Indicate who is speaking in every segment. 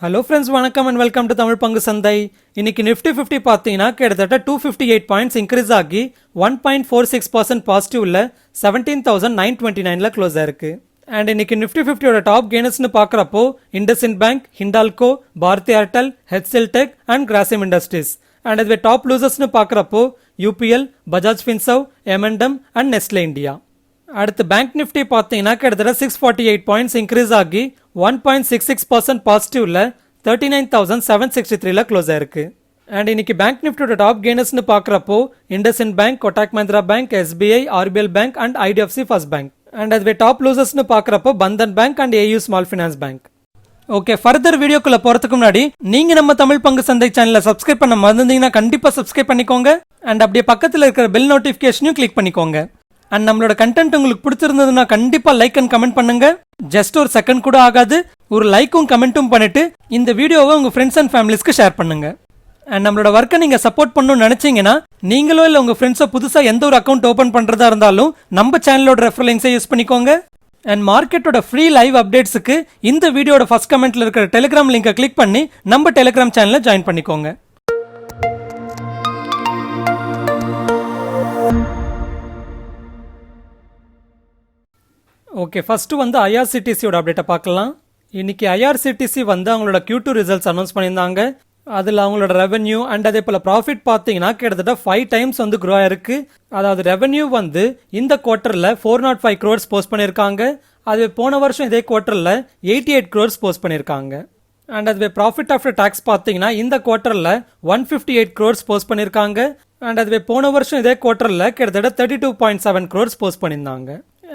Speaker 1: Hello friends, வணக்கம் and welcome to Tamil பங்கு சந்தை. இன்னைக்கு நிஃப்டி 50 பார்த்தீங்கன்னா கிட்டத்தட்ட 258 பாயிண்ட்ஸ் இன்க்ரீஸ் ஆகி 1.46% பாசிட்டிவ்ல 17,929ல க்ளோஸ் ஆயிருக்கு. அண்ட் இன்னைக்கு நிஃப்டி 50யோட டாப் கெய்னர்ஸ்னு பார்க்குறப்போ IndusInd bank, Hindalco, Bharti Airtel, HCL tech and Grasim industries. And இதுவே டாப் லூசர்ஸ்னு பார்க்குறப்போ யூபிஎல், பஜாஜ் ஃபின்சர்வ், எம்என்டம் அண்ட் நெஸ்லே இந்தியா. அடுத்து பேங்க் நிஃப்டி பார்த்தீங்கன்னா கிட்டத்தட்ட 648 பாயிண்ட்ஸ் இன்க்ரீஸ் ஆகி 1.66% பாசிட்டிவ்ல 39,763ல க்ளோஸ் ஆயிருக்கு. அண்ட் இன்னைக்கு பேங்க் நிஃப்டியோட டாப் கெய்னர்ஸ்னு பார்க்குறப்போ IndusInd bank, Kotak Mahindra bank, SBI, RBL bank and IDFC first bank. And அதுவே டாப் லூசர்ஸ்னு பார்க்குறப்போ Bandhan bank and AU small finance bank. Okay, further வீடியோக்குள்ள போறதுக்கு முன்னாடி நீங்க நம்ம தமிழ் பங்கு சந்தை சேனலை சப்ஸ்கிரைப் பண்ண மறந்துட்டீங்கன்னா கண்டிப்பா சப்ஸ்கிரைப் பண்ணிக்கோங்க. அண்ட் அப்படியே பக்கத்தில் இருக்கிற பெல் நோட்டிஃபிகேஷனையும் கிளிக் பண்ணிக்கோங்க. அண்ட் நம்மளோட கண்டென்ட் உங்களுக்கு பிடிச்சிருந்ததுன்னா கண்டிப்பா லைக் அண்ட் கமெண்ட் பண்ணுங்க. ஜஸ்ட் ஒரு செகண்ட் கூட ஆகாது, ஒரு லைக்கும் கமெண்ட்டும் பண்ணிட்டு இந்த வீடியோவை உங்க ஃப்ரெண்ட்ஸ் அண்ட் ஃபேமிலிஸ்க்கு ஷேர் பண்ணுங்க. அண்ட் நம்மளோட ஒர்க்கை நீங்க சப்போர்ட் பண்ணணும்னு நினைச்சீங்கன்னா நீங்களோ இல்லை உங்க ஃப்ரெண்ட்ஸோ புதுசா எந்த ஒரு அக்கௌண்ட் ஓபன் பண்றதா இருந்தாலும் நம்ம சேனலோட ரெஃபரல் லிங்க்ஸை யூஸ் பண்ணிக்கோங்க. அண்ட் மார்க்கெட்டோட ஃப்ரீ லைவ் அப்டேட்ஸுக்கு இந்த வீடியோட ஃபர்ஸ்ட் கமெண்ட்ல இருக்கிற டெலிகிராம் லிங்கை கிளிக் பண்ணி நம்ம டெலிகிராம் சேனலை ஜாயின் பண்ணிக்கோங்க. ஓகே, ஃபர்ஸ்ட் ஐஆர்சிடிசியோட அப்டேட்டை பார்க்கலாம். இன்னைக்கு ஐஆர்சிடிசி அவங்களோட Q2 ரிசல்ட்ஸ் அனௌன்ஸ் பண்ணியிருந்தாங்க. அதில் அவங்களோட ரெவென்யூ அண்ட் அதே போல் ப்ராஃபிட் பார்த்தீங்கன்னா கிட்டத்தட்ட 5 டைம்ஸ் க்ரோ ஆயிருக்கு. அதாவது ரெவென்யூ இந்த குவார்ட்டரில் 405 crores போஸ்ட் பண்ணியிருக்காங்க. அதுவே போன வருஷம் இதே குவார்ட்டரில் 88 crores போஸ்ட் பண்ணியிருக்காங்க. அண்ட் அதுவே ப்ராஃபிட் ஆஃப்டர் டாக்ஸ் பார்த்தீங்கன்னா இந்த குவார்ட்டரில் 158 crores போஸ்ட் பண்ணியிருக்காங்க. அண்ட் அதுவே போன வருஷம் இதே குவார்ட்டரில் கிட்டத்தட்ட 32.7 crores போஸ்ட் பண்ணியிருந்தாங்க.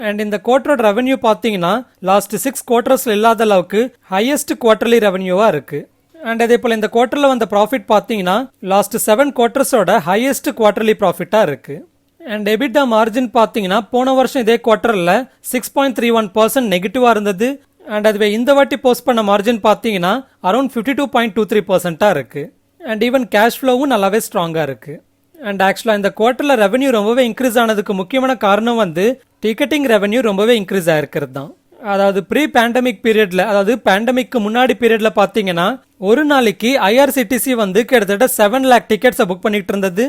Speaker 1: அண்ட் இந்த குவார்ட்டரோட ரெவென்யூ பார்த்தீங்கன்னா லாஸ்ட் 6 குவார்ட்டர்ஸ்ல இல்லாத அளவுக்கு ஹையஸ்ட் குவார்ட்டர்லி ரெவென்யூவா இருக்கு. அண்ட் அதே போல இந்த குவார்ட்டர்ல வந்த ப்ராஃபிட் பார்த்தீங்கன்னா லாஸ்ட் 7 குவார்ட்டர்ஸோட ஹையஸ்ட் குவார்ட்டர்லி ப்ராஃபிட்டா இருக்கு. அண்ட் எபிட்டா மார்ஜின் பார்த்தீங்கன்னா போன வருஷம் இதே குவார்ட்டர்ல 6.31% நெகட்டிவா இருந்தது. அண்ட் அதுவே இந்த வாட்டி போஸ்ட் பண்ண மார்ஜின் பார்த்தீங்கன்னா அரௌண்ட் 52.23% இருக்கு. அண்ட் ஈவன் கேஷ் ஃப்ளோவும் நல்லாவே ஸ்ட்ராங்கா இருக்கு. அண்ட் ஆக்சுவலாக இந்த குவார்ட்டரில் ரெவென்யூ ரொம்பவே இன்க்ரீஸ் ஆனதுக்கு முக்கியமான காரணம் டிக்கெட்டிங் ரெவென்யூ ரொம்பவே இன்க்ரீஸ் ஆயிருக்கிறது தான். அதாவது ப்ரீ பேண்டமிக் பீரியட்ல, அதாவது பேண்டமிக்கு முன்னாடி பீரியட்ல பார்த்தீங்கன்னா ஒரு நாளைக்கு ஐஆர்சிடிசி கிட்டத்தட்ட 7 lakh டிக்கெட்ஸை புக் பண்ணிட்டு இருந்தது.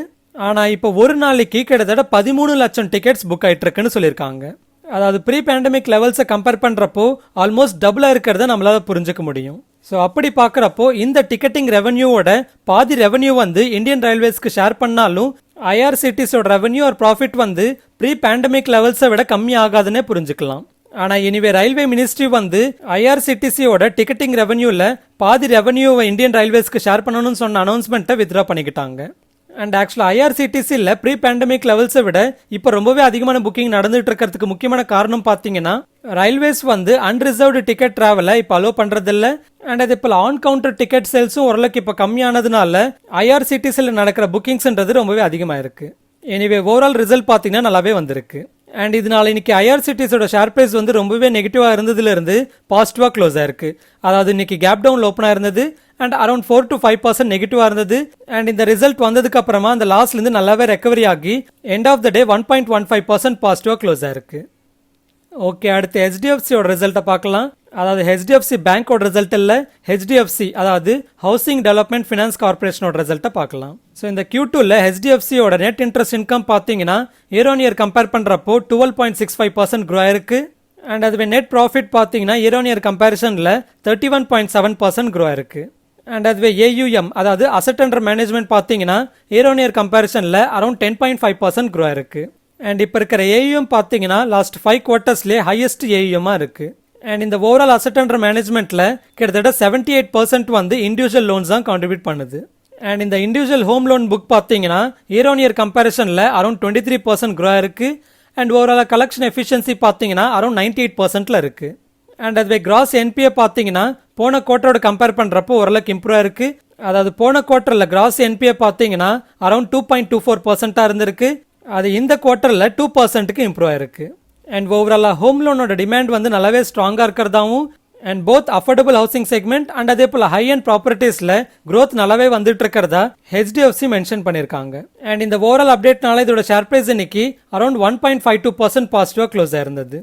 Speaker 1: ஆனால் இப்போ ஒரு நாளைக்கு கிட்டத்தட்ட 13 லட்சம் டிக்கெட்ஸ் புக் ஆயிட்டு இருக்குன்னு சொல்லியிருக்காங்க. அதாவது ப்ரீ பேண்டமிக் லெவல்ஸை கம்பேர் பண்ணுறப்போ ஆல்மோஸ்ட் டபுளாக இருக்கிறத நம்மளால புரிஞ்சுக்க முடியும். ஸோ அப்படி பார்க்குறப்போ இந்த டிக்கெட்டிங் ரெவென்யூவோட பாதி ரெவென்யூ இந்தியன் ரயில்வேஸ்க்கு ஷேர் பண்ணாலும் ஐஆர்சிடிசியோட ரெவென்யூ ஒரு ப்ராஃபிட் ப்ரீ பேண்டமிக் லெவல்ஸை விட கம்மி ஆகாதுன்னே புரிஞ்சுக்கலாம். ஆனால் எனிவே ரயில்வே மினிஸ்ட்ரி ஐஆர்சிடிசியோட டிக்கெட்டிங் ரெவென்யூல பாதி ரெவென்யூவை இந்தியன் ரயில்வேஸ்க்கு ஷேர் பண்ணணும்னு சொன்ன அனௌன்ஸ்மெண்ட்டை வித்ரா பண்ணிக்கிட்டாங்க. அண்ட் ஆக்சுவலாக ஐஆர்சிடிசியில் ப்ரீ பேண்டமிக் லெவல்ஸை விட இப்போ ரொம்பவே அதிகமான புக்கிங் நடந்துட்டு இருக்கிறதுக்கு முக்கியமான காரணம் பார்த்தீங்கன்னா ரயில்வேஸ் அன்ரிசர்வ்டு டிக்கெட் டிராவலை இப்போ அலோவ் பண்றதில்ல. அண்ட் அதே போல் ஆன் கவுண்டர் டிக்கெட் சேல்ஸும் ஓரளவுக்கு இப்போ கம்மியானதுனால ஐஆர்சிடிசியில் நடக்கிற புக்கிங்ஸ்ன்றது ரொம்பவே அதிகமாக இருக்கு. எனிவே ஓவரால் ரிசல்ட் பார்த்தீங்கன்னா நல்லாவே வந்திருக்கு. அண்ட் இதனால இன்னைக்கு ஐஆர்சிடிசியோட ஷேர் பிரைஸ் ரொம்பவே நெகட்டிவாக இருந்ததுல இருந்து பாசிட்டிவாக க்ளோஸ் ஆயிருக்கு. அதாவது இன்னைக்கு கேப் டவுன் ஓப்பனாக இருந்தது அண்ட் அரௌண்ட் 4 to 5% நெகட்டிவாக இருந்தது. அண்ட் இந்த ரிசல்ட் வந்ததுக்கு அப்புறமா அந்த லாஸ்லேருந்து நல்லாவே ரெக்கவரி ஆகி எண்ட் ஆஃப் த டே 1.15% பாசிட்டிவாக க்ளோஸ் ஆயிருக்கு. ஓகே, அடுத்து ஹெச்டிஎஃப்சியோட ரிசல்ட்டை பார்க்கலாம். அதாவது ஹெச்டிஎஃப்சி பேங்கோட ரிசல்ட் இல்லை, ஹெச்டிஎஃப்சி அதாவது ஹவுசிங் டெவலப்மெண்ட் ஃபினான்ஸ் கார்பரேஷனோட ரிசல்ட்டை பார்க்கலாம். ஸோ இந்த Q2ல ஹெச்டிஎஃப்சியோட நெட் இன்ட்ரெஸ்ட் இன்கம் பார்த்தீங்கன்னா இயர் ஆன் இயர் கம்பேர் பண்ணுறப்போ 12.65% க்ரோ ஆயிருக்கு. அண்ட் அதுவே நெட் ப்ராஃபிட் பார்த்தீங்கன்னா இயர் ஆன் இயர் கம்பேரிசனில் 31.7% க்ரோ ஆயிருக்கு. அண்ட் அதுவே ஏயுஎம் அதாவது அசெட் அண்டர் மேனேஜ்மெண்ட் பார்த்தீங்கன்னா இயர் ஆன் இயர் கம்பேரிசனில் அரௌண்ட் 10.5% க்ரோ ஆயிருக்கு. அண்ட் இப்போ இருக்கிற ஏயுஎம் பார்த்தீங்கன்னா லாஸ்ட் 5 குவார்ட்டர்ஸ்லேயே ஹையஸ்ட் ஏயுஎம்மாக இருக்கு. அண்ட் இந்த ஓவரால் அசெட் அண்டர் மேனேஜ்மெண்ட்ல கிட்டத்தட்ட 78% இண்டிவிஜுவல் லோன்ஸ் தான் கான்ட்ரிபியூட் பண்ணுது. அண்ட் இந்த இண்டிவிஜுவல் ஹோம் லோன் புக் பார்த்தீங்கன்னா இயர் ஆன் இயர் கம்பேரிசனில் அரௌண்ட் 23% க்ரோ ஆயிருக்கு. அண்ட் ஓவரால் கலெக்ஷன் எஃபிஷியன்சி பார்த்தீங்கன்னா அரௌண்ட் 98%ல இருக்கு. அண்ட் அதுவே கிராஸ் என்பிஏ பார்த்தீங்கன்னா போன குவார்ட்டரோட கம்பேர் பண்ணுறப்போ ஓரளவுக்கு இம்ப்ரூவ் ஆயிருக்கு. அதாவது போன குவார்ட்டரில் கிராஸ் என்பிஏ பார்த்தீங்கன்னா அரௌண்ட் 2.24% இருந்திருக்கு. அது இந்த குவார்ட்டரில் 2%க்கு இம்ப்ரூவ் ஆயிருக்கு. அண்ட் ஓவராலாக ஹோம் லோனோட டிமாண்ட் நல்லாவே ஸ்ட்ராங்காக இருக்கிறதாவும் and both affordable housing segment and அதே போல் ஹை அண்ட் ப்ராப்பர்ட்டிஸில் க்ரோத் நல்லாவே வந்துட்டு இருக்கிறதா ஹெச்டிஎஃப்சி மென்ஷன் பண்ணியிருக்காங்க. அண்ட் இந்த ஓவரால் அப்டேட்னால இதோட ஷேர் பிரைஸ் இன்னைக்கு அரௌண்ட் 1.52% பாசிட்டிவாக க்ளோஸ் ஆயிருந்தது.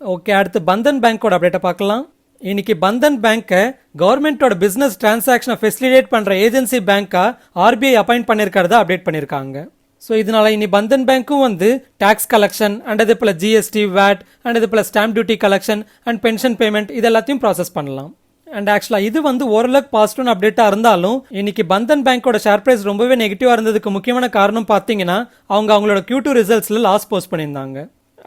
Speaker 1: ஓகே, அடுத்து பந்தன் பேங்கோட அப்டேட்டை பார்க்கலாம். இன்னைக்கு பந்தன் பேங்கை கவர்மெண்டோட பிசினஸ் டிரான்சாக்ஷனை ஃபெசிலிட்டேட் பண்ற ஏஜென்சி பேங்கா ஆர்பிஐ அப்பாயிண்ட் பண்ணிருக்கிறதா அப்டேட் பண்ணிருக்காங்க. ஸோ இதனால இனி பந்தன் பேங்க்கும் வந்து டாக்ஸ் கலெக்ஷன் அண்ட் அதே போல ஜிஎஸ்டி வேட் அண்ட் அதே போல stamp duty collection and pension payment இது எல்லாத்தையும் ப்ராசஸ் பண்ணலாம். அண்ட் ஆக்சுவலாக இது வந்து ஓரளவுக்கு பாசிட்டிவ் அப்டேட்டாக இருந்தாலும் இன்னைக்கு பந்தன் பேங்கோட ஷேர் பிரைஸ் ரொம்பவே நெகட்டிவாக இருந்ததுக்கு முக்கியமான காரணம் பார்த்தீங்கன்னா அவங்களோட Q2 ரிசல்ட்ஸில் லாஸ் போஸ்ட் பண்ணியிருந்தாங்க.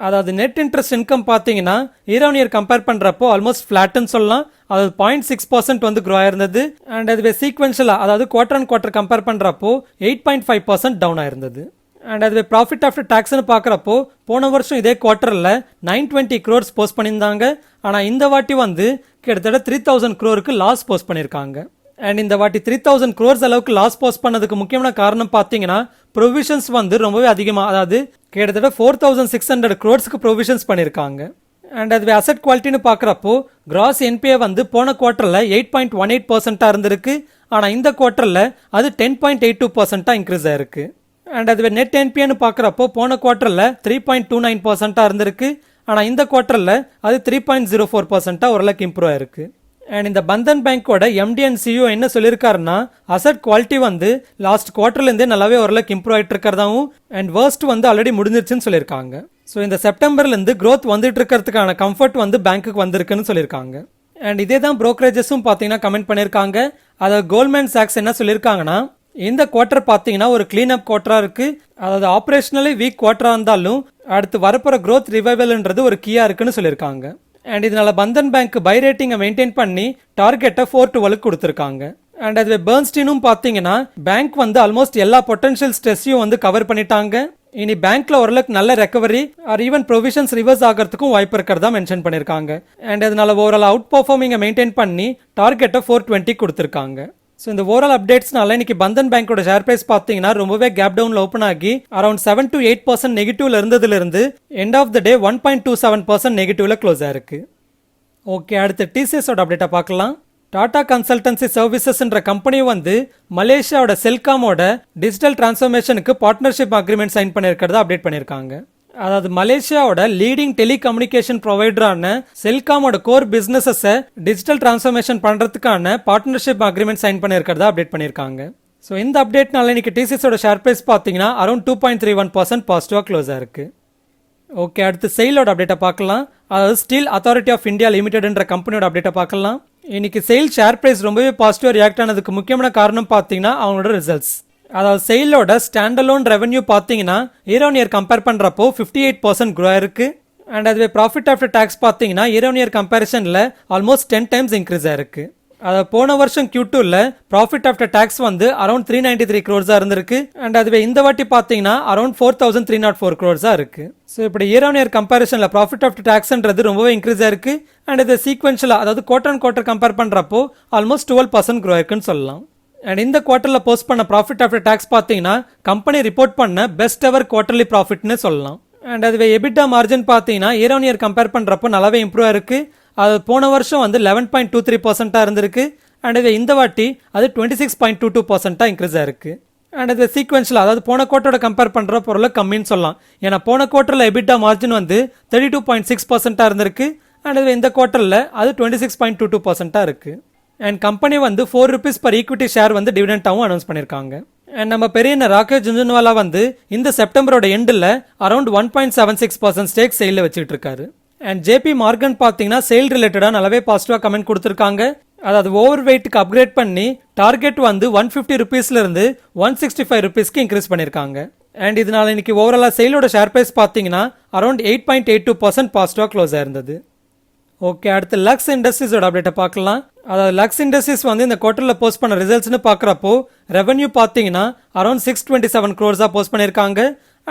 Speaker 1: அதாவது நெட் இன்ட்ரெஸ்ட் இன்கம் பார்த்தீங்கன்னா இயர் ஆன் இயர் கம்பேர் பண்ணுறப்போ ஆல்மோஸ்ட் ஃபிளாட்னு சொல்லலாம். அதாவது 0.6% வந்து க்ரோ ஆயிருந்தது. அண்ட் அதுவே சீக்வென்ஷியலாக அதாவது குவார்டர் அண்ட் குவார்டர் கம்பேர் பண்ணுறப்போ 8.5% டவுன் ஆயிருந்தது. அண்ட் அதுவே ப்ராஃபிட் ஆஃப்டர் டாக்ஸ்னு பார்க்குறப்போ போன வருஷம் இதே குவார்ட்டரில் 920 crores போஸ்ட் பண்ணியிருந்தாங்க. ஆனால் இந்த வாட்டி வந்து கிட்டத்தட்ட 3000 crore லாஸ் போஸ்ட் பண்ணியிருக்காங்க. அண்ட் இந்த வாட்டி 3000 crores அளவுக்கு லாஸ் போஸ்ட் பண்ணதுக்கு முக்கியமான காரணம் பார்த்தீங்கன்னா ப்ரொவிஷன்ஸ் வந்து ரொம்பவே அதிகமாக, அதாவது கிட்டத்தட்ட 4600 crores ப்ரொவிஷன்ஸ் பண்ணியிருக்காங்க. அண்ட் அதுவே அசெட் குவாலிட்டின்னு பார்க்குறப்போ கிராஸ் என்பிஏ வந்து போன குவார்ட்டரில் 8.18% இருந்திருக்கு. ஆனால் இந்த குவார்ட்டரில் அது 10.82% இன்க்ரீஸ் ஆயிருக்கு. அண்ட் அதுவே நெட் என்பிஏன்னு பார்க்குறப்போ போன குவார்ட்டரில் 3.29% இருந்திருக்கு. ஆனால் இந்த குவார்ட்டரில் அது 3.04% ஓரளவுக்கு இம்ப்ரூவ் ஆயிருக்கு. அண்ட் இந்த பந்தன் பேங்கோட எம்டி அண்ட் சிஇஓ என்ன சொல்லியிருக்காருன்னா அசெட் குவாலிட்டி வந்து லாஸ்ட் குவார்ட்டர்லேருந்தே நல்லாவே ஓரளவுக்கு இம்ப்ரூவ் ஆகிட்டு இருக்கிறதாவும் அண்ட் வேர்ஸ்ட் வந்து ஆல்ரெடி முடிஞ்சிருச்சுன்னு சொல்லியிருக்காங்க. ஸோ இந்த செப்டம்பர்லேருந்து க்ரோத் வந்துட்டு இருக்கிறதுக்கான கம்ஃபர்ட் வந்து பேங்க்குக்கு வந்திருக்குன்னு சொல்லியிருக்காங்க. அண்ட் இதே தான் ப்ரோக்கரேஜஸும் பார்த்தீங்கன்னா கமெண்ட் பண்ணியிருக்காங்க. அதாவது கோல்ட்மேன் சாக்ஸ் என்ன சொல்லியிருக்காங்கன்னா இந்த குவார்ட்டர் பார்த்தீங்கன்னா ஒரு கிளீன் அப் குவார்ட்டராக இருக்குது. அதாவது ஆப்ரேஷனலி வீக் குவார்ட்டராக இருந்தாலும் அடுத்து வரப்போகிற க்ரோத் ரிவைவல்ன்றது ஒரு கீயாக இருக்குன்னு சொல்லியிருக்காங்க. அண்ட் இதனால பந்தன் பேங்க் பை ரேட்டிங்கை மெயின்டைன் பண்ணி டார்கெட்டை 412 கொடுத்துருக்காங்க. அண்ட் அதுவே பெர்ன்ஸ்டீனும் பார்த்தீங்கன்னா பேங்க் வந்து ஆல்மோஸ்ட் எல்லா பொட்டன்ஷியல் ஸ்ட்ரெஸ்ஸையும் வந்து கவர் பண்ணிட்டாங்க. இனி பேங்க்ல ஓரளவுக்கு நல்ல recovery or even provisions reverse ஆகிறதுக்கும் வாய்ப்பு இருக்கிறதா மென்ஷன் பண்ணியிருக்காங்க. அண்ட் அதனால ஓவரால் அவுட் பர்ஃபார்மிங்கை மெயின்டைன் பண்ணி டார்கெட்டை 420 கொடுத்துருக்காங்க. ஸோ இந்த ஓவரால் அப்டேட்ஸ்னால இன்னைக்கு பந்தன் பேங்கோட ஷேர் பிரைஸ் பார்த்தீங்கன்னா ரொம்பவே கேப் டவுன்ல ஓப்பன் ஆகி அரௌண்ட் 7 to 8% நெகட்டிவ்ல இருந்ததுலேருந்து எண்ட் ஆஃப் த டே 1.27% நெகட்டிவ்ல க்ளோஸ் ஆயிருக்கு. ஓகே, அடுத்து டிசிஎஸோட அப்டேட்டை பார்க்கலாம். டாடா கன்சல்டன்சி சர்வீசஸ்ன்ற கம்பெனி வந்து மலேசியாவோட செல்காமோட டிஜிட்டல் டிரான்ஸ்ஃபர்மேஷனுக்கு பார்ட்னர்ஷிப் அக்ரிமெண்ட் சைன் பண்ணியிருக்கிறதா அப்டேட் பண்ணியிருக்காங்க. அதாவது மலேசியாவோட லீடிங் டெலிகம்யூனிகேஷன் ப்ரொவைடரான செல்காமோட கோர் பிசினஸஸை டிஜிட்டல் டிரான்ஸ்ஃபர்மேஷன் பண்றதுக்கான பார்ட்னர்ஷிப் அக்ரிமெண்ட் சைன் பண்ணியிருக்கிறதா அப்டேட் பண்ணியிருக்காங்க. ஸோ இந்த அப்டேட்னால இன்னைக்கு டிசிஎஸோட ஷேர் பிரைஸ் பார்த்தீங்கன்னா அரௌண்ட் 2.31% பாசிட்டிவாக க்ளோஸ் ஆயிருக்கு. ஓகே, அடுத்து செயிலோட அப்டேட்டை பார்க்கலாம். அதாவது ஸ்டீல் அத்தாரிட்டி ஆஃப் இந்தியா லிமிடெட்ன்ற கம்பெனியோட அப்டேட்டை பார்க்கலாம். இன்னைக்கு செயில் ஷேர் பிரைஸ் ரொம்பவே பாசிட்டிவாக ரியாக்ட் ஆனதுக்கு முக்கியமான காரணம் பார்த்தீங்கன்னா அவங்களோட ரிசல்ட்ஸ். அதாவது செயிலோட ஸ்டாண்டலோன் ரெவன்யூ பார்த்தீங்கன்னா இயர் ஆன் இயர் கம்பேர் பண்ணுறப்போ 58% க்ரோ ஆயிருக்கு. அண்ட் அதுவே ப்ராஃபிட் ஆஃப்டர் டாக்ஸ் பார்த்தீங்கன்னா இயர் ஆன் இயர் கம்பேரிசனில் ஆல்மோஸ்ட் 10 times இன்க்ரீஸ் ஆயிருக்கு. அதாவது போன வருஷம் Q2ல ப்ராஃபிட் ஆஃப்டர் டாக்ஸ் வந்து அரௌண்ட் 393 crores இருந்திருக்கு. அண்ட் அதுவே இந்த வாட்டி பார்த்தீங்கன்னா அரௌண்ட் 4304 crores இருக்கு. ஸோ இப்படி இயர் ஆன் இயர் கம்பேரிசனில் ப்ராஃபிட் ஆஃப்டர் டாக்ஸ்ன்றது ரொம்பவே இன்க்ரீஸ் ஆயிருக்கு. அண்ட் இது சீக்வென்ஷியலாக அதாவது குவார்டர் அண்ட் குவார்டர் கம்பேர் பண்ணுறப்போ ஆல்மோஸ்ட் 12% க்ரோ ஆயிருக்குன்னு சொல்லலாம். அண்ட் இந்த குவார்ட்டரில் போஸ்ட் பண்ண ப்ராஃபிட் ஆஃப்டர் டாக்ஸ் பார்த்தீங்கன்னா கம்பெனி ரிப்போர்ட் பண்ண பெஸ்ட் எவர் குவார்ட்டர்லி ப்ராஃபிட்னு சொல்லலாம். அண்ட் அதுவே எபிட்டா மார்ஜின் பார்த்தீங்கன்னா இயர் ஆன் இயர் கம்பேர் பண்ணுறப்போ நல்லாவே இம்ப்ரூவ் ஆயிருக்கு. அது போன வருஷம் வந்து 11.23% இருந்திருக்கு. அண்ட் இது இந்த வாட்டி அது 26.22% இன்க்ரீஸ் ஆயிருக்கு. அண்ட் இது சீக்வென்ஷியல் அதாவது போன குவார்ட்டரோட கம்பேர் பண்ணுற பொருளை கம்மின்னு சொல்லலாம். ஏன்னா போன குவார்ட்டரில் எபிட்டா மார்ஜின் வந்து 32.6% இருந்திருக்கு. அண்ட் இது இந்த குவார்ட்டரில் அது 26.22% இருக்கு. அண்ட் கம்பெனி வந்து 4 rupees per ஈக்விட்டி ஷேர் வந்து டிவிடெண்டாகவும் அனௌன்ஸ் பண்ணியிருக்காங்க. அண்ட் நம்ம பெரிய ராகேஷ் ஜுன்ஜுன்வாலா வந்து இந்த செப்டம்பரோட எண்டில் அரௌண்ட் 1.76% ஸ்டேக் சேலில் வச்சுட்டு இருக்காரு. அண்ட் ஜேபி மார்கன் பார்த்தீங்கன்னா சேல் ரிலேட்டடாக நல்லாவே பாசிட்டிவாக கமெண்ட் கொடுத்துருக்காங்க. அதாவது ஓவர் வெயிட்டுக்கு அப்கிரேட் பண்ணி டார்கெட் வந்து 150 rupeesலேருந்து 165 rupeesக்கு இன்க்ரீஸ் பண்ணியிருக்காங்க. அண்ட் இதனால இன்னைக்கு ஓவராலாக சேலோட ஷேர் பிரைஸ் பார்த்தீங்கன்னா அரௌண்ட் 8.82% பாசிட்டிவாக க்ளோஸ் ஆயிருந்தது. ஓகே, அடுத்து லக்ஸ் இண்டஸ்ட்ரீஸோட அப்டேட்டை பார்க்கலாம். அதாவது லக்ஸ் இண்டஸ்ட்ரீஸ் வந்து இந்த குவார்ட்டரில் போஸ்ட் பண்ண ரிசல்ட்ஸ்னு பார்க்குறப்போ ரெவன்யூ பார்த்தீங்கன்னா அரௌண்ட் 627 crores போஸ்ட் பண்ணியிருக்காங்க.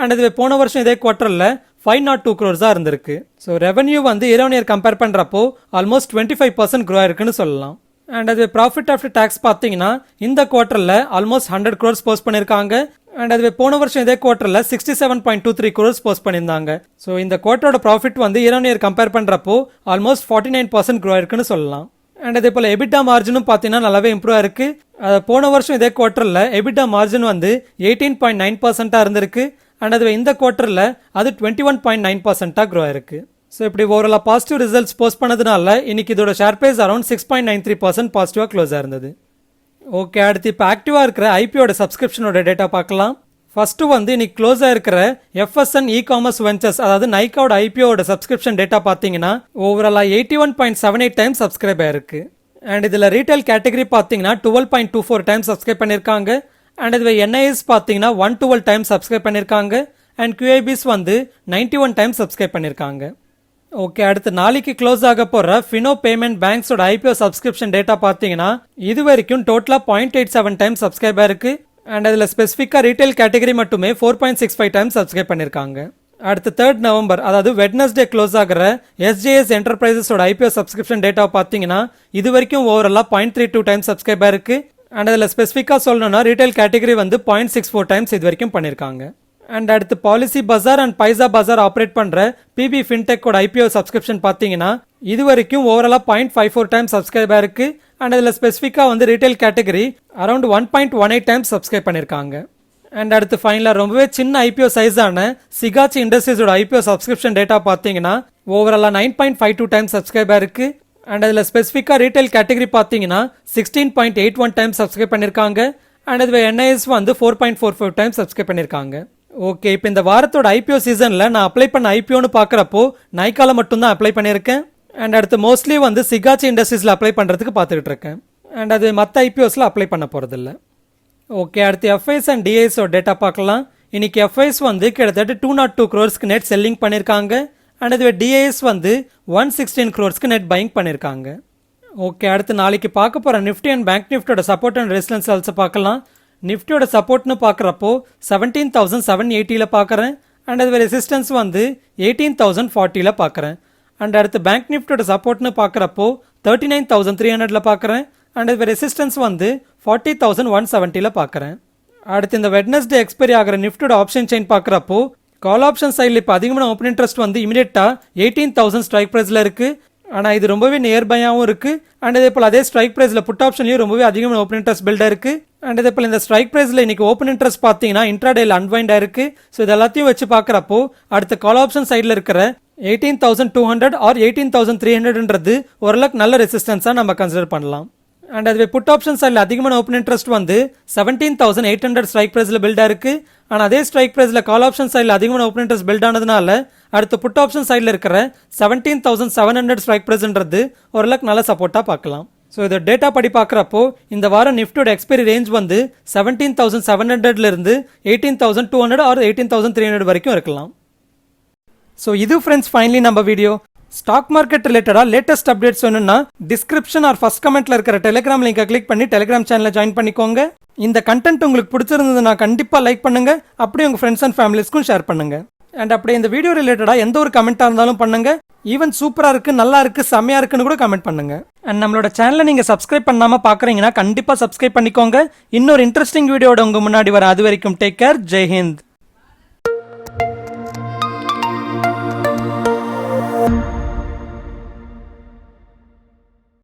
Speaker 1: அண்ட் இதுவே போன வருஷம் இதே குவார்ட்டரில் 502 crores இருந்திருக்கு. ஸோ ரெவன்யூ வந்து இயர் ஆன் இயர் கம்பேர் பண்ணுறப்போ ஆல்மோஸ்ட் 25% க்ரோ ஆயிருக்குன்னு சொல்லலாம். அண்ட் அதுவே ப்ராஃபிட் ஆஃப்டர் டாக்ஸ் பார்த்தீங்கன்னா இந்த குவார்ட்டரில் ஆல்மோஸ்ட் 100 crores போஸ்ட் பண்ணியிருக்காங்க. அண்ட் அதுவே போன வருஷம் இதே குவார்ட்டரில் 67.23 crores போஸ்ட் பண்ணியிருந்தாங்க. ஸோ இந்த குவார்ட்டரோட ப்ராஃபிட் வந்து இயர் ஆன் இயர் கம்பேர் பண்ணுறப்போ ஆல்மோஸ்ட் 49% க்ரோ ஆயிருக்குன்னு சொல்லலாம். அண்ட் அதே போல் எபிட்டா மார்ஜினும் பார்த்தீங்கன்னா நல்லாவே இம்ப்ரூவ் ஆயிருக்கு. போன வருஷம் இதே குவார்ட்டரில் எபிட்டா மார்ஜின் வந்து 18.9% இருந்திருக்கு. அண்ட் அதுவே இந்த குவார்ட்டரில் அது 21.9% க்ரோ ஆயிருக்கு. ஸோ இப்படி ஓவராலாக பாசிட்டிவ் ரிசல்ட்ஸ் போஸ்ட் பண்ணதுனால இன்னைக்கு இதோட ஷேர் ப்ரைஸ் அரௌண்ட் 6.93% பாசிட்டிவாக க்ளோஸ் ஆயிருந்தது. ஓகே, அடுத்து இப்போ ஆக்டிவாக இருக்கிற ஐபிஓட சப்ஸ்கிரிப்ஷனோட டேட்டா பார்க்கலாம். ஃபர்ஸ்ட்டு வந்து இன்னைக்கு க்ளோஸ் ஆயிருக்கிற எஃப்எஸ்என் இ காமர்ஸ் வெஞ்சர்ஸ் அதாவது நைக்காவோட ஐபிஓட சப்ஸ்கிரிப்ஷன் டேட்டா பார்த்தீங்கன்னா ஓவராலாக 81.78 டைம்ஸ் சப்ஸ்கிரைப் ஆயிருக்கு. அண்ட் இதில் ரீட்டைல் கேட்டகரி பார்த்தீங்கன்னா 12.24 டைம்ஸ் சப்ஸ்கிரைப் பண்ணியிருக்காங்க. அண்ட் இதுவே என்ஐஎஸ் பார்த்தீங்கன்னா 112 டைம்ஸ் சப்ஸ்கிரைப் பண்ணியிருக்காங்க. அண்ட் QIBs வந்து 91 டைம்ஸ் சப்ஸ்கிரைப் பண்ணியிருக்காங்க. ஓகே, அடுத்து நாளைக்கு க்ளோஸ் ஆக போகிற ஃபினோ பேமெண்ட் பேங்க்ஸோட ஐபிஓ சப்ஸ்கிரிப்ஷன் டேட்டா பார்த்தீங்கன்னா இது வரைக்கும் டோட்டலாக 0.87 டைம்ஸ் சப்ஸ்கிரைப் ஆயிருக்கு. அண்ட் அதில் ஸ்பெசிஃபிக்காக ரீட்டைல் கேட்டகரி மட்டுமே 4.65 டைம்ஸ் சப்ஸ்கிரைப் பண்ணியிருக்காங்க. அடுத்து 3rd நவம்பர் அதாவது வெட்னஸ்டே க்ளோஸ் ஆகிற SJS என்டர்பிரைசஸோட ஐபிஓ சப்ஸ்கிரிப்ஷன் டேட்டா பார்த்தீங்கன்னா இது வரைக்கும் ஓவராலாக 0.32 டைம்ஸ் சப்ஸ்கிரைப் ஆயிருக்கு. அண்ட் அதில் ஸ்பெசிஃபிக்காக சொல்லணும்னா ரீட்டைல் கேட்டகரி வந்து 0.64 டைம்ஸ் இது வரைக்கும் பண்ணியிருக்காங்க. அண்ட் அடுத்து policy Bazaar and Paisa Bazaar operate பண்ணுற PB ஃபின்டெக்கோட ஐபிஓ சப்ஸ்கிரிப்ஷன் பார்த்தீங்கன்னா இது வரைக்கும் ஓவராலாக 0.54 டைம்ஸ் சப்ஸ்கிரைப் ஆயிருக்கு. அண்ட் அதில் ஸ்பெசிஃபிக்காக வந்து retail category around 1.18 times subscribe பண்ணியிருக்காங்க. அண்ட் அடுத்து ஃபைனலாக ரொம்பவே சின்ன ஐபிஓ சைஸான சிகாச்சி இண்டஸ்ட்ரீஸோட ஐபிஓ சப்ஸ்கிரிப்ஷன் டேட்டா பார்த்தீங்கன்னா ஓவராலாக 9.52 டைம்ஸ் சப்ஸ்கிரைப் ஆயிருக்கு. அண்ட் அதில் ஸ்பெசிஃபிக்காக ரீட்டைல் கேட்டகரி பார்த்தீங்கன்னா 16.81 டைம்ஸ் சப்ஸ்கிரைப் பண்ணியிருக்காங்க. அண்ட் அதுவே NIS வந்து 4.45 டைம்ஸ் சப்ஸ்கிரைப் பண்ணியிருக்காங்க. ஓகே, இப்போ இந்த வாரத்தோட ஐபிஓ சீசனில் நான் அப்ளை பண்ண ஐபிஓன்னு பார்க்குறப்போ நைக்கால மட்டும்தான் அப்ளை பண்ணியிருக்கேன். அண்ட் அடுத்து மோஸ்ட்லி வந்து சிகாச்சி இண்டஸ்ட்ரீஸில் அப்ளை பண்ணுறதுக்கு பார்த்துக்கிட்டு இருக்கேன். அண்ட் அது மற்ற ஐபிஓஸில் அப்ளை பண்ண போகிறதில்ல. ஓகே, அடுத்து FIs அண்ட் DISோட டேட்டா பார்க்கலாம். இன்னைக்கு FIs வந்து கிட்டத்தட்ட 202 crores நெட் செல்லிங் பண்ணியிருக்காங்க. அண்ட் அதுவே DIS வந்து 116 crores நெட் பையிங் பண்ணியிருக்காங்க. ஓகே, அடுத்து நாளைக்கு பார்க்க போகிற நிஃப்டி அண்ட் பேங்க் நிஃப்டியோட சப்போர்ட் அண்ட் ரெசிஸ்டன்ஸ் ஆல்சோ பார்க்கலாம். நிஃப்டியோட சப்போர்ட்னு பார்க்குறப்போ 17,780 பார்க்குறேன். அண்ட் அதுவே ரெசிஸ்டன்ஸ் வந்து 18,040 பார்க்குறேன். அண்ட் அடுத்து பேங்க் நிஃப்டியோட சப்போர்ட்னு பார்க்குறப்போ 39,300 பார்க்குறேன். அண்ட் அதுவே ரெசிஸ்டன்ஸ் வந்து 40,170 பார்க்குறேன். அடுத்து இந்த வெட்னஸ்டே எக்ஸ்பைரி ஆகிற நிஃப்டியோட ஆப்ஷன் செயின் பார்க்குறப்போ கால் ஆப்ஷன் சைடில் இப்போ அதிகமான ஓப்பன் இன்ட்ரெஸ்ட் வந்து இமீடியட்டாக 18,000 ஸ்ட்ரைக் ப்ரைஸில் இருக்குது. ஆனால் இது ரொம்பவே நியர்பையாகவும் இருக்குது. அண்ட் இதே போல் அதே ஸ்ட்ரைக் ப்ரைஸில் புட் ஆப்ஷன்லையும் ரொம்பவே அதிகமான ஓப்பன் இன்ட்ரெஸ்ட் பில்டாக இருக்குது. அண்ட் இதே போல் இந்த ஸ்ட்ரைக் ப்ரைஸில் இன்னைக்கு ஓப்பன் இன்ட்ரெஸ்ட் பார்த்தீங்கன்னா இன்ட்ராடேல அன்வைண்ட் ஆயிருக்கு. ஸோ இது எல்லாத்தையும் வச்சு பார்க்குறப்போ அடுத்த கால் ஆப்ஷன் சைடில் இருக்கிற 18,200 ஆர் 18,300ன்றது ஓரளவுக்கு நல்ல ரெசிஸ்டன்ஸாக நம்ம கன்சிடர் பண்ணலாம். அண்ட் அதுவே புட் ஆப்ஷன் சைடில் அதிகமான ஓப்பன் இன்ட்ரெஸ்ட் வந்து 17,800 ஸ்ட்ரைக் ப்ரைஸில் பில்டாக இருக்குது. ஆனால் அதே ஸ்ட்ரைக் ப்ரைஸில் கால் ஆப்ஷன் சைடில் அதிகமான ஓப்பன் இன்ட்ரெஸ்ட் பில்ட் ஆனதுனால அடுத்து புட் ஆப்ஷன் சைடில் இருக்கிற 17,700 ஸ்ட்ரைக் ப்ரைஸ்ன்றது ஓரளவுக்கு நல்ல சப்போர்ட்டாக பார்க்கலாம். ஸோ இதை டேட்டா படி பார்க்குறப்போ இந்த வாரம் நிஃப்டியோட எக்ஸ்பைரி ரேஞ்ச் வந்து 17,700லேருந்து 18,200 ஆர் 18,300 வரைக்கும் இருக்கலாம். ஸோ இது ஃப்ரெண்ட்ஸ் ஃபைனலி நம்ம வீடியோ. ஸ்டாக் மார்க்கெட் ரிலேட்டடாக லேட்டஸ்ட் அப்டேட்ஸ் வேணும்னா டிஸ்கிரிப்ஷன் ஆர் ஃபர்ஸ்ட் கமெண்ட்ல இருக்கிற டெலிகிராம் லிங்கை கிளிக் பண்ணி டெலிகிராம் சேனலை ஜாயின் பண்ணிக்கோங்க. இந்த கண்டென்ட் உங்களுக்கு பிடிச்சிருந்ததுன்னா கண்டிப்பாக லைக் பண்ணுங்க. அப்படியே உங்கள் ஃப்ரெண்ட்ஸ் அண்ட் ஃபேமிலிஸ்க்கும் ஷேர் பண்ணுங்க. அண்ட் அப்படியே இந்த வீடியோ ரிலேட்டடாக எந்த ஒரு கமெண்ட்டாக இருந்தாலும் பண்ணுங்க. ஈவன் சூப்பராக இருக்கு, நல்லா இருக்கு, செம்மையா இருக்குன்னு கூட கமெண்ட் பண்ணுங்க. அண்ட் நம்மளோட சேனலை நீங்க சப்ஸ்கிரைப் பண்ணாம பார்க்குறீங்கன்னா கண்டிப்பாக சப்ஸ்கிரைப் பண்ணிக்கோங்க. இன்னொரு இன்ட்ரெஸ்டிங் வீடியோட உங்க முன்னாடி வர. அது வரைக்கும் டேக் கேர். ஜெய் ஹிந்த்.